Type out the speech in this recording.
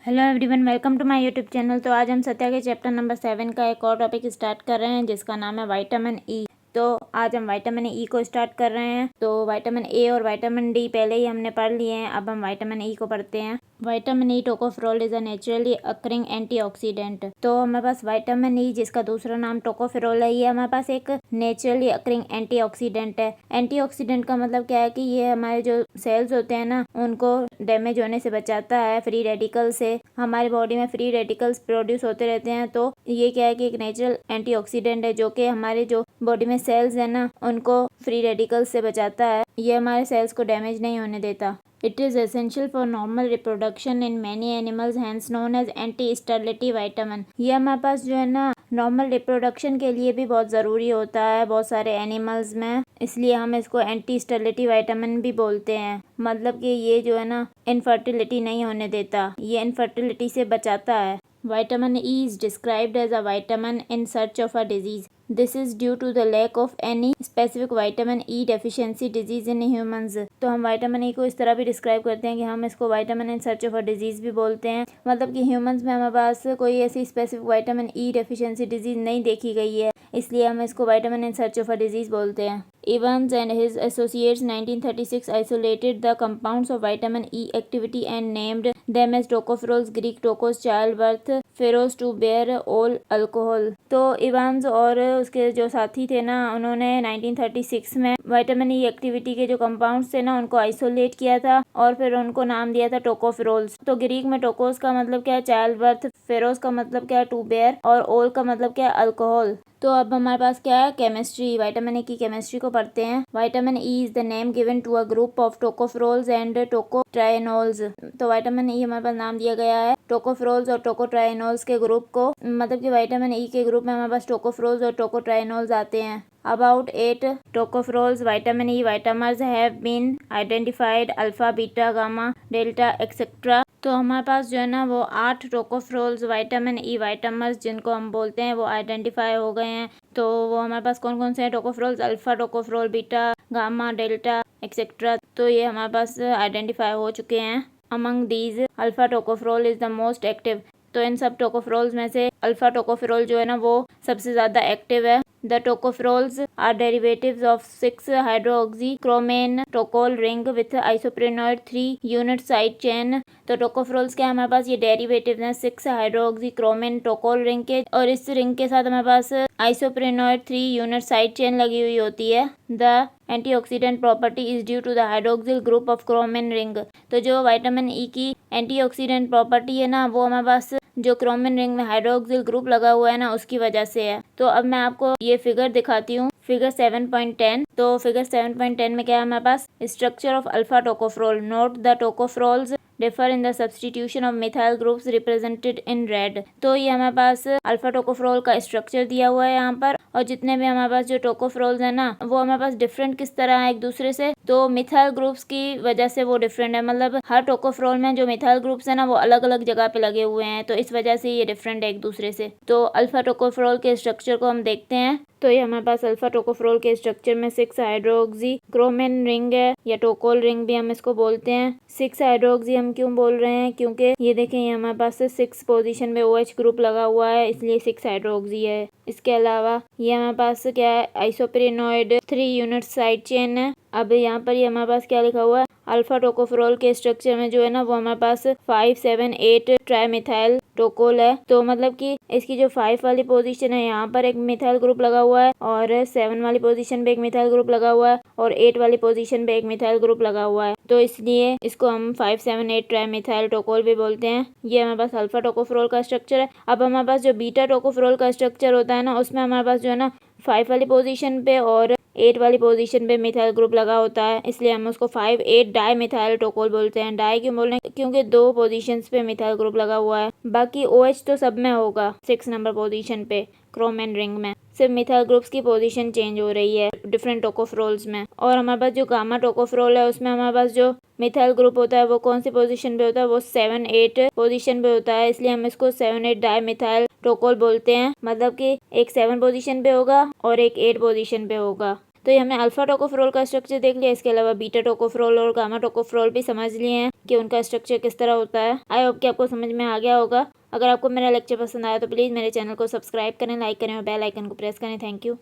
Hello everyone, welcome to my YouTube channel. तो आज हम सत्या के चैप्टर नंबर 7 का एक और टॉपिक स्टार्ट कर रहे हैं जिसका नाम है विटामिन ई। तो आज हम विटामिन ई को स्टार्ट कर रहे हैं। तो विटामिन ए और विटामिन डी पहले ही हमने पढ़ लिए हैं, अब हम विटामिन ई को पढ़ते हैं। Vitamin E tocopherol is a naturally occurring antioxidant. तो हमारे पास विटामिन ई जिसका दूसरा नाम टोकोफेरोल है, ये हमारे पास एक नेचुरली अकरिंग एंटीऑक्सीडेंट है। एंटीऑक्सीडेंट का मतलब क्या है कि ये हमारे जो सेल्स होते हैं ना, उनको डैमेज होने से बचाता है, फ्री रेडिकल से। हमारे बॉडी में फ्री रेडिकल्स प्रोड्यूस होते रहते हैं, तो ये क्या है कि एक नेचुरल एंटीऑक्सीडेंट है जो कि हमारे जो बॉडी में सेल्स है ना, उनको फ्री रेडिकल्स से बचाता है। ये हमारे सेल्स को डैमेज नहीं होने देता। It is essential for normal reproduction in many animals, hence known as anti-sterility vitamin। ये हमारे पास जो है ना नॉर्मल रिप्रोडक्शन के लिए भी बहुत ज़रूरी होता है बहुत सारे एनिमल्स में, इसलिए हम इसको एंटी स्टेरिलिटी विटामिन भी बोलते हैं। मतलब कि ये जो है ना इनफर्टिलिटी नहीं होने देता, ये इनफर्टिलिटी से बचाता है। Vitamin E is described as a vitamin in search of a disease. This is due to the lack of any specific vitamin E deficiency disease in humans। तो हम विटामिन ई को इस तरह भी डिस्क्राइब करते हैं कि हम इसको vitamin in search of a disease भी बोलते हैं। मतलब कि ह्यूमंस में हमारे पास कोई ऐसी specific vitamin E deficiency disease नहीं देखी गई है, इसलिए हम इसको vitamin in search of a disease बोलते हैं। Evans and his associates 1936 isolated the compounds of vitamin E activity and named them as tocopherols, Greek tokos, childbirth, फेरोज टू बेयर ऑल अल्कोहल। तो इवान्स और उसके जो साथी थे ना, उन्होंने 1936 में विटामिन ई एक्टिविटी के जो कंपाउंड्स थे ना, उनको आइसोलेट किया था और फिर उनको नाम दिया था टोकोफेरोल्स। तो ग्रीक में टोकोस का मतलब क्या है, चाइल्ड बर्थ, फेरोज का मतलब क्या है, टू बेयर, और ओल का मतलब क्या है, अल्कोहल। तो अब हमारे पास क्या है, केमिस्ट्री, विटामिन ई की केमिस्ट्री को पढ़ते हैं। Vitamin E is the name given to a group of tocopherols and tocotrienols. तो विटामिन ई हमारे पास नाम दिया गया है टोकोफेरोल्स और टोकोट्राइनोल्स के ग्रुप को। मतलब कि विटामिन ई के ग्रुप में हमारे पास टोकोफेरोल्स और टोकोट्राइनोल्स आते हैं। About 8 tocopherols vitamin E vitamins have been identified, alpha, beta, gamma, delta, etc। तो हमारे पास जो है ना वो 8 टोकोफेरोल्स विटामिन ई विटामिन्स जिनको हम बोलते हैं वो आइडेंटिफाई हो गए हैं। तो वो हमारे पास कौन कौन से हैं, tocopherols alpha, tocopherol beta, gamma, delta, etcetera. तो ये हमारे पास आइडेंटिफाई हो चुके हैं। Among these alpha tocopherol is the most active. तो इन सब टोकोफेरोल्स में से अल्फा टोकोफेरोल जो है ना वो सबसे ज़्यादा एक्टिव है। The tocopherols are derivatives of 6-hydroxychromane tocol ring with isoprenoid 3-unit side chain। तो टोकोफेरोल्स के हमारे पास ये डेरिवेटिव हैं 6-हाइड्रोक्सीक्रोमेन टोकोल रिंग के, और इस रिंग के साथ हमारे पास आइसोप्रेनॉइड 3-unit साइड चेन लगी हुई होती है। The antioxidant property is due to the hydroxyl group of chromane ring. तो जो विटामिन ई की एंटीऑक्सीडेंट प्रॉपर्टी है ना, वो हमारे पास जो क्रोमेन रिंग में हाइड्रोक्सिल ग्रुप लगा हुआ है ना, उसकी वजह से है। तो अब मैं आपको ये फिगर दिखाती हूँ, फिगर 7.10। तो फिगर 7.10 में क्या है हमारे पास, structure of alpha tocopherol. Note the tocopherols differ in the substitution of methyl groups represented in red. तो ये हमारे पास अल्फा टोकोफेरोल का स्ट्रक्चर दिया हुआ है यहाँ पर, और जितने भी हमारे पास जो टोकोफेरोल्स है ना, वो हमारे पास डिफरेंट किस तरह है एक दूसरे से, तो मिथाइल ग्रुप्स की वजह से वो डिफरेंट है। मतलब हर टोकोफेरोल में जो मिथाइल ग्रुप्स है ना, वो अलग अलग जगह पे लगे हुए हैं, तो इस वजह से ये डिफरेंट है एक दूसरे से। तो अल्फा टोकोफेरोल के स्ट्रक्चर को हम देखते हैं। तो ये हमारे पास अल्फा टोकोफेरोल के स्ट्रक्चर में 6-हाइड्रोक्सी क्रोमेन रिंग है, या टोकोल रिंग भी हम इसको बोलते हैं। 6-हाइड्रोक्सी हम क्यों बोल रहे हैं, क्योंकि ये देखें ये हमारे पास 6 पोजीशन में OH ग्रुप लगा हुआ है, इसलिए 6-हाइड्रोक्सी है। इसके अलावा ये हमारे पास क्या है, आइसोप्रेनॉइड 3-unit साइड चेन है। अब यहाँ पर ये हमारे पास क्या लिखा हुआ है, अल्फा टोकोफेरोल के स्ट्रक्चर में जो है ना वो हमारे पास 5-7-8 ट्राइमिथाइल टोकोल है। तो मतलब कि इसकी जो 5 वाली पोजीशन है, यहाँ पर एक मिथाइल ग्रुप लगा हुआ है, और 7 वाली पोजीशन पे एक मिथाइल ग्रुप लगा हुआ है, और 8 वाली पोजीशन पे एक मिथाइल ग्रुप लगा हुआ है। तो इसलिए इसको हम 5-7-8 ट्राइमिथाइल टोकोल भी बोलते हैं। ये हमारे पास अल्फा टोकोफेरोल का स्ट्रक्चर है। अब हमारे पास जो बीटा टोकोफेरोल का स्ट्रक्चर होता है ना, उसमें हमारे पास जो है ना 5 वाली पोजीशन पे और 8 वाली पोजीशन पे मिथाइल ग्रुप लगा होता है, इसलिए हम उसको 5-8 डाई मिथाइल टोकोल बोलते हैं। डाई क्यों बोल रहे हैं, क्योंकि 2 पोजीशंस पे मिथाइल ग्रुप लगा हुआ है। बाकी OH तो सब में होगा 6 नंबर पोजीशन पे क्रोमेन रिंग में, सिर्फ मिथाइल ग्रुप्स की पोजीशन चेंज हो रही है डिफरेंट टोकोफेरोल्स में। और हमारे पास जो गामा टोकोफेरोल है, उसमें हमारे पास जो मिथाइल ग्रुप होता है वो कौन सी पोजीशन पे होता है, वो 7-8 पोजीशन पे होता है, इसलिए हम इसको 7-8 डाई मिथाइल टोकोल बोलते हैं। मतलब कि एक 7 पोजीशन पे होगा और एक 8 पोजीशन पे होगा। तो ये हमने अल्फा टोकोफेरोल का स्ट्रक्चर देख लिया, इसके अलावा बीटा टोकोफेरोल और गामा टोकोफेरोल भी समझ लिए हैं कि उनका स्ट्रक्चर किस तरह होता है। आई होप कि आपको समझ में आ गया होगा। अगर आपको मेरा लेक्चर पसंद आया तो प्लीज़ मेरे चैनल को सब्सक्राइब करें, लाइक करें और बेल आइकन को प्रेस करें। Thank you.